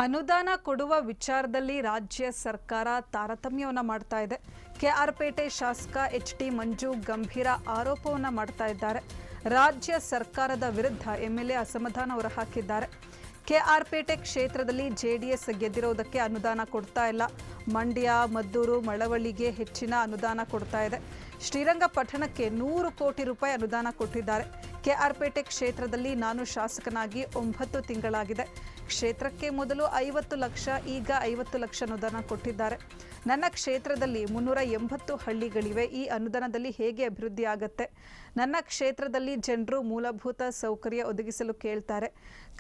ಅನುದಾನ ಕೊಡುವ ವಿಚಾರದಲ್ಲಿ ರಾಜ್ಯ ಸರ್ಕಾರ ತಾರತಮ್ಯವನ್ನು ಮಾಡ್ತಾ ಇದೆ. ಕೆಆರ್ಪೇಟೆ ಶಾಸಕ ಎಚ್.ಟಿ. ಮಂಜು ಗಂಭೀರ ಆರೋಪವನ್ನು ಮಾಡ್ತಾ ಇದ್ದಾರೆ. ರಾಜ್ಯ ಸರ್ಕಾರದ ವಿರುದ್ಧ ಎಂಎಲ್ಎ ಅಸಮಾಧಾನ ಹೊರಹಾಕಿದ್ದಾರೆ. ಕೆಆರ್ಪೇಟೆ ಕ್ಷೇತ್ರದಲ್ಲಿ ಜೆಡಿಎಸ್ ಗೆದ್ದಿರೋದಕ್ಕೆ ಅನುದಾನ ಕೊಡ್ತಾ ಇಲ್ಲ. ಮಂಡ್ಯ, ಮದ್ದೂರು, ಮಳವಳ್ಳಿಗೆ ಹೆಚ್ಚಿನ ಅನುದಾನ ಕೊಡ್ತಾ ಇದೆ. ಶ್ರೀರಂಗಪಟ್ಟಣಕ್ಕೆ 100 ಕೋಟಿ ರೂಪಾಯಿ ಅನುದಾನ ಕೊಟ್ಟಿದ್ದಾರೆ. ಕೆಆರ್ಪೇಟೆ ಕ್ಷೇತ್ರದಲ್ಲಿ ನಾನು ಶಾಸಕನಾಗಿ 9 ತಿಂಗಳಾಗಿದೆ. ಕ್ಷೇತ್ರಕ್ಕೆ ಮೊದಲು 50 ಲಕ್ಷ, ಈಗ 50 ಲಕ್ಷ ಅನುದಾನ ಕೊಟ್ಟಿದ್ದಾರೆ. ನನ್ನ ಕ್ಷೇತ್ರದಲ್ಲಿ 380 ಹಳ್ಳಿಗಳಿವೆ. ಈ ಅನುದಾನದಲ್ಲಿ ಹೇಗೆ ಅಭಿವೃದ್ಧಿ ಆಗುತ್ತೆ? ನನ್ನ ಕ್ಷೇತ್ರದಲ್ಲಿ ಜನರು ಮೂಲಭೂತ ಸೌಕರ್ಯ ಒದಗಿಸಲು ಕೇಳ್ತಾರೆ.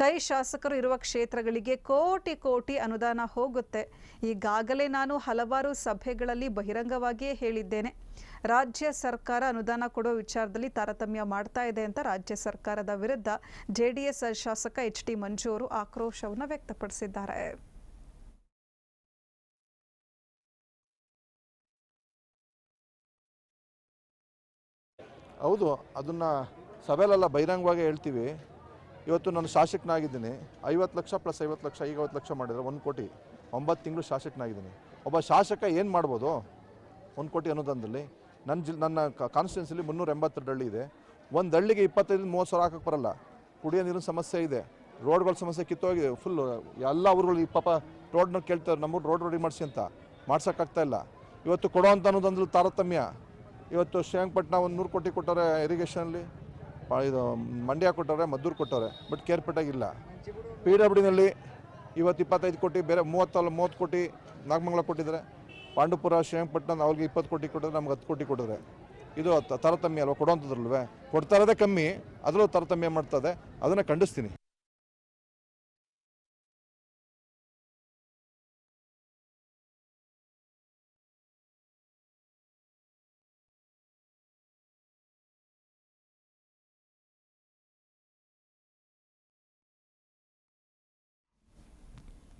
ಕೈ ಶಾಸಕರು ಇರುವ ಕ್ಷೇತ್ರಗಳಿಗೆ ಕೋಟಿ ಕೋಟಿ ಅನುದಾನ ಹೋಗುತ್ತೆ. ಈಗಾಗಲೇ ನಾನು ಹಲವಾರು ಸಭೆಗಳಲ್ಲಿ ಬಹಿರಂಗವಾಗಿಯೇ ಹೇಳಿದ್ದೇನೆ. ರಾಜ್ಯ ಸರ್ಕಾರ ಅನುದಾನ ಕೊಡುವ ವಿಚಾರದಲ್ಲಿ ತಾರತಮ್ಯ ಮಾಡ್ತಾ ಇದೆ ಅಂತ ರಾಜ್ಯ ಸರ್ಕಾರದ ವಿರುದ್ಧ ಜೆಡಿಎಸ್ ಶಾಸಕ ಎಚ್.ಟಿ. ಮಂಜು ಅವರು ಆಕ್ರೋಶವನ್ನು ವ್ಯಕ್ತಪಡಿಸಿದ್ದಾರೆ. ಹೌದು, ಅದನ್ನು ಸಭೆಯಲ್ಲೆಲ್ಲ ಬಹಿರಂಗವಾಗಿ ಹೇಳ್ತೀವಿ. ಇವತ್ತು ನಾನು ಶಾಸಕನಾಗಿದ್ದೀನಿ. 50 ಲಕ್ಷ ಪ್ಲಸ್ 50 ಲಕ್ಷ, ಈಗ 50 ಲಕ್ಷ ಮಾಡಿದರೆ 1 ಕೋಟಿ. 9 ತಿಂಗಳು ಶಾಸಕನಾಗಿದ್ದೀನಿ. ಒಬ್ಬ ಶಾಸಕ ಏನು ಮಾಡ್ಬೋದು 1 ಕೋಟಿ ಅನುದಾನದಲ್ಲಿ? ನನ್ನ ಕಾನ್ಸ್ಟಿಟ್ಯೂನ್ಸಿಲಿ 382 ಹಳ್ಳಿ ಇದೆ. ಒಂದು ಹಳ್ಳಿಗೆ 25-30 ಸಾವಿರ ಹಾಕಕ್ಕೆ ಬರಲ್ಲ. ಕುಡಿಯೋ ನೀರಿನ ಸಮಸ್ಯೆ ಇದೆ, ರೋಡ್ಗಳ ಸಮಸ್ಯೆ ಕಿತ್ತೋಗಿ ಫುಲ್ಲು ಎಲ್ಲ ಊರುಗಳು ಈ ಪಾಪ ರೋಡ್ನ ಕೇಳ್ತಾರೆ, ನಮ್ಮೂರು ರೋಡ್ ರೆಡಿ ಮಾಡಿಸಿ ಅಂತ ಮಾಡ್ಸೋಕ್ಕಾಗ್ತಾ ಇಲ್ಲ. ಇವತ್ತು ಕೊಡೋವಂಥ ಅನ್ನೋದಂದ್ರೆ ತಾರತಮ್ಯ. ಇವತ್ತು ಶ್ರೀರಂಗಪಟ್ಟಣ 100 ಕೋಟಿ ಕೊಟ್ಟವ್ರೆ ಇರಿಗೇಷನಲ್ಲಿ, ಇದು ಮಂಡ್ಯ ಕೊಟ್ಟವ್ರೆ, ಮದ್ದೂರು ಕೊಟ್ಟವ್ರೆ, ಬಟ್ ಕೇರ್ಪೇಟೆಗಿಲ್ಲ. PWDನಲ್ಲಿ ಇವತ್ತು 25 ಕೋಟಿ, ಬೇರೆ 30 ಕೋಟಿ ನಾಗಮಂಗಲ ಕೊಟ್ಟಿದ್ದಾರೆ. ಪಾಂಡುಪುರ, ಶ್ರೀರಂಗಪಟ್ಟಣ ಅವ್ರಿಗೆ 20 ಕೋಟಿ ಕೊಟ್ಟಿದ್ರೆ, ನಮ್ಗೆ 10 ಕೋಟಿ ಕೊಟ್ಟಿದ್ರೆ. ಇದು ತಾರತಮ್ಯ ಅಲ್ವಾ? ಕೊಡೋವಂಥದ್ರಲ್ವೇ? ಕೊಡ್ತಾ ಇರೋದೇ ಕಮ್ಮಿ, ಅದರಲ್ಲೂ ತಾರತಮ್ಯ ಮಾಡ್ತದೆ. ಅದನ್ನು ಖಂಡಿಸ್ತೀನಿ.